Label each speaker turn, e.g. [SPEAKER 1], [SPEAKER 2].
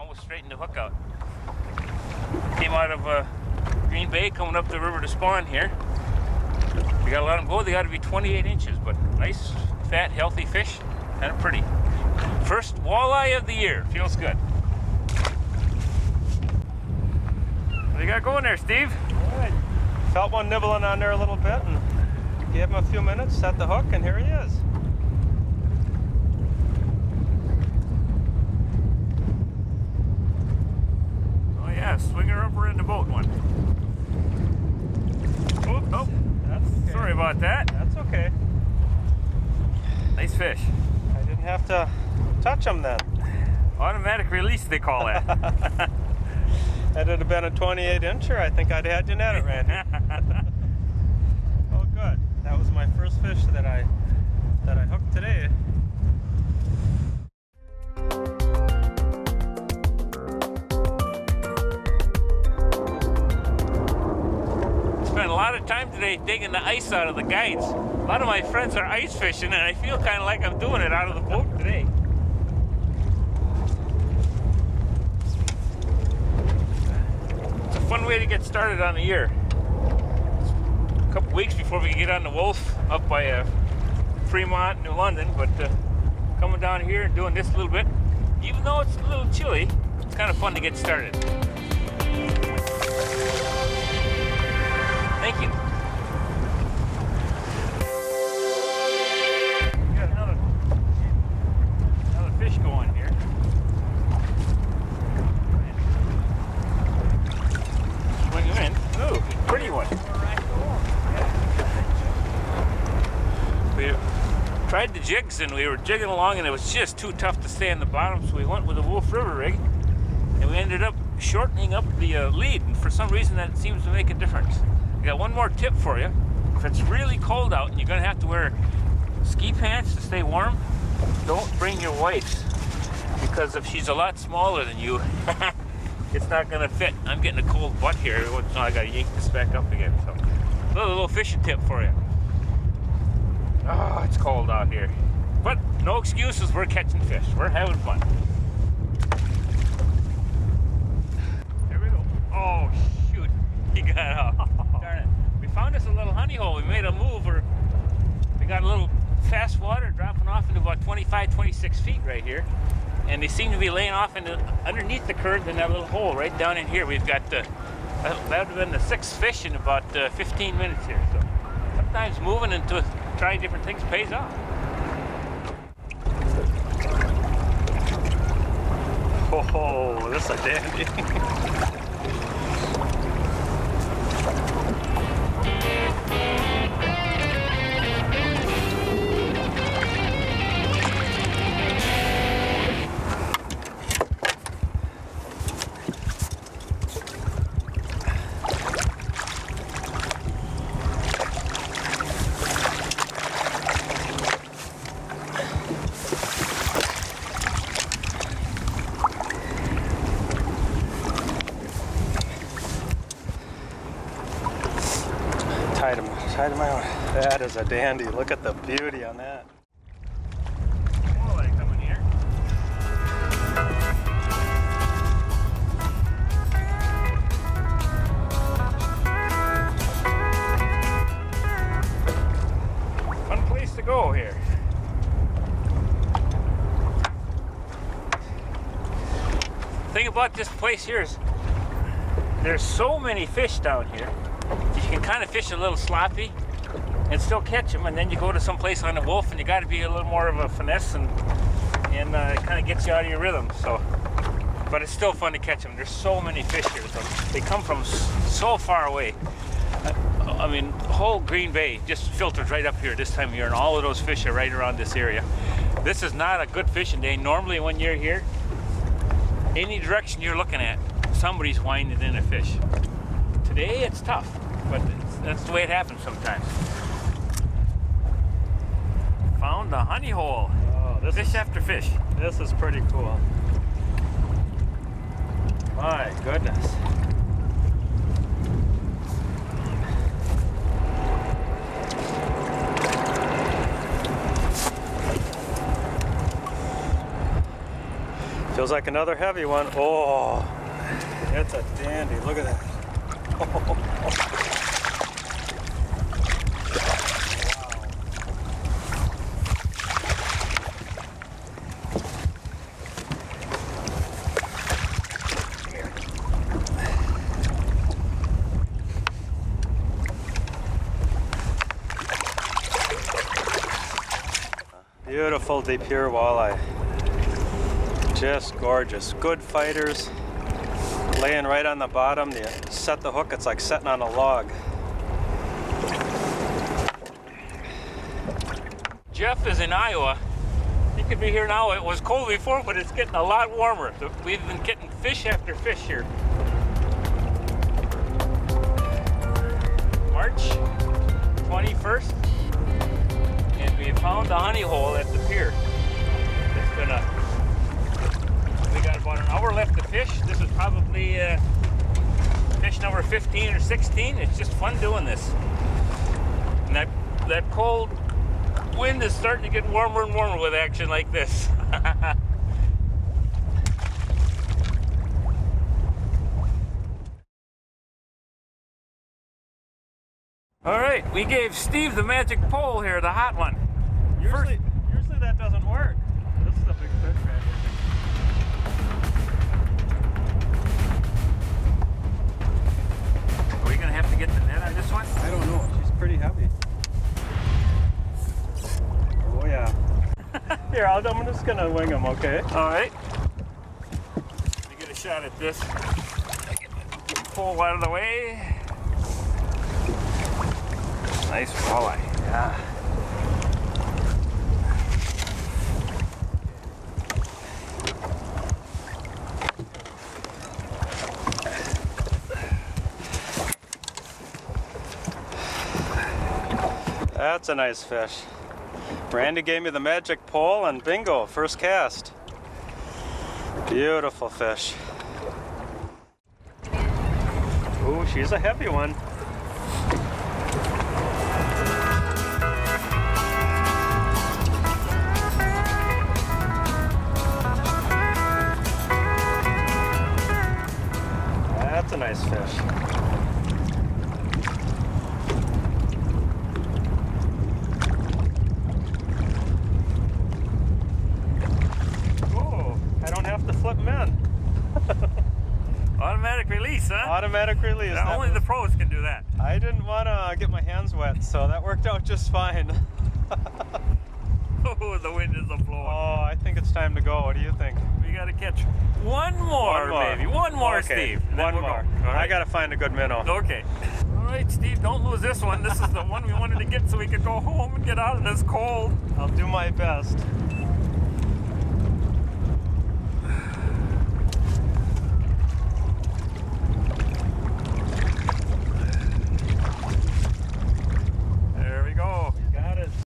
[SPEAKER 1] almost straightened the hook out. Came out of Green Bay, coming up the river to spawn here. We gotta let them go. They gotta be 28 inches, but nice, fat, healthy fish. Kind of pretty. First walleye of the year. Feels good. What do you got going there, Steve?
[SPEAKER 2] All right. Felt one nibbling on there a little bit and gave him a few minutes, set the hook, and here he is.
[SPEAKER 1] Oh yeah, swinger upper in the boat one. Oh,
[SPEAKER 2] that's okay.
[SPEAKER 1] Sorry about that.
[SPEAKER 2] That's okay.
[SPEAKER 1] Nice fish.
[SPEAKER 2] I didn't have to touch him then.
[SPEAKER 1] Automatic release, they call that.
[SPEAKER 2] Had it have been a 28 incher, I think I'd had you net it, Randy. Oh, good. That was my first fish that I hooked today.
[SPEAKER 1] Spent a lot of time today digging the ice out of the guides. A lot of my friends are ice fishing, and I feel kind of like I'm doing it out of the boat today. It's a fun way to get started on the year. A couple weeks before we can get on the Wolf up by Fremont, New London, but coming down here and doing this a little bit, even though it's a little chilly, it's kind of fun to get started. Thank you. We got another fish going here. Swing him in. Ooh, pretty one. We tried the jigs and we were jigging along and it was just too tough to stay on the bottom, so we went with a Wolf River rig and we ended up shortening up the lead, and for some reason that seems to make a difference. I got one more tip for you. If it's really cold out and you're gonna have to wear ski pants to stay warm, don't bring your wife's, because if she's a lot smaller than you, it's not gonna fit. I'm getting a cold butt here, so I gotta yank this back up again. So, a little fishing tip for you. Oh, it's cold out here. But no excuses, we're catching fish. We're having fun. There we go. Oh, shoot. He got out. Darn it. We found us a little honey hole. We made a move where we got a little fast water dropping off into about 25, 26 feet right here. And they seem to be laying off underneath the current in that little hole right down in here. We've got, that would have been the 6th fish in about 15 minutes here. So sometimes moving into trying different things pays off.
[SPEAKER 2] Oh, this is a dandy. Tied him out. That is a dandy. Look at the beauty on that.
[SPEAKER 1] Walleye coming here. Fun place to go here. The thing about this place here is there's so many fish down here. You can kind of fish a little sloppy and still catch them, and then you go to some place on the Wolf and you got to be a little more of a finesse and it kind of gets you out of your rhythm. So, but it's still fun to catch them. There's so many fish here. So they come from so far away. I mean, whole Green Bay just filters right up here this time of year, and all of those fish are right around this area. This is not a good fishing day. Normally when you're here, any direction you're looking at, somebody's winding in a fish. Today it's tough, but that's the way it happens sometimes. Found the honey hole. Oh, fish after fish.
[SPEAKER 2] This is pretty cool. My goodness. Feels like another heavy one. Oh, it's a dandy. Look at that. Beautiful Depere walleye. Just gorgeous. Good fighters. Laying right on the bottom. You set the hook, it's like setting on a log.
[SPEAKER 1] Jeff is in Iowa. He could be here now. It was cold before, but it's getting a lot warmer. We've been getting fish after fish here. March 21st. And we found the honey hole at the pier. It's gonna, we got about an hour left to fish. This is probably fish number 15 or 16. It's just fun doing this. And that cold wind is starting to get warmer and warmer with action like this. All right, we gave Steve the magic pole here, the hot one.
[SPEAKER 2] Usually that doesn't work. This is a big fish right here.
[SPEAKER 1] Are we gonna have to get the net on this one?
[SPEAKER 2] I don't know. She's pretty heavy. Oh yeah. Here, I'm just gonna wing him, okay?
[SPEAKER 1] All right. Let me get a shot at this. Get the pole out of the way. Nice walleye. Yeah.
[SPEAKER 2] That's a nice fish. Randy gave me the magic pole and bingo, first cast. Beautiful fish. Ooh, she's a heavy one. That's a nice fish. Oh, I don't have to flip them in.
[SPEAKER 1] Automatic release, huh?
[SPEAKER 2] Automatic release.
[SPEAKER 1] Yeah, only the pros can do that.
[SPEAKER 2] I didn't want to get my hands wet, so that worked out just fine.
[SPEAKER 1] Oh, the wind is blowing.
[SPEAKER 2] Oh, I think it's time to go. What do you think?
[SPEAKER 1] We gotta catch one more, maybe. One more,
[SPEAKER 2] okay.
[SPEAKER 1] Steve.
[SPEAKER 2] One more.
[SPEAKER 1] All right.
[SPEAKER 2] I gotta find a good minnow.
[SPEAKER 1] Okay. All right, Steve, don't lose this one. This is the one we wanted to get so we could go home and get out of this cold.
[SPEAKER 2] I'll do my best.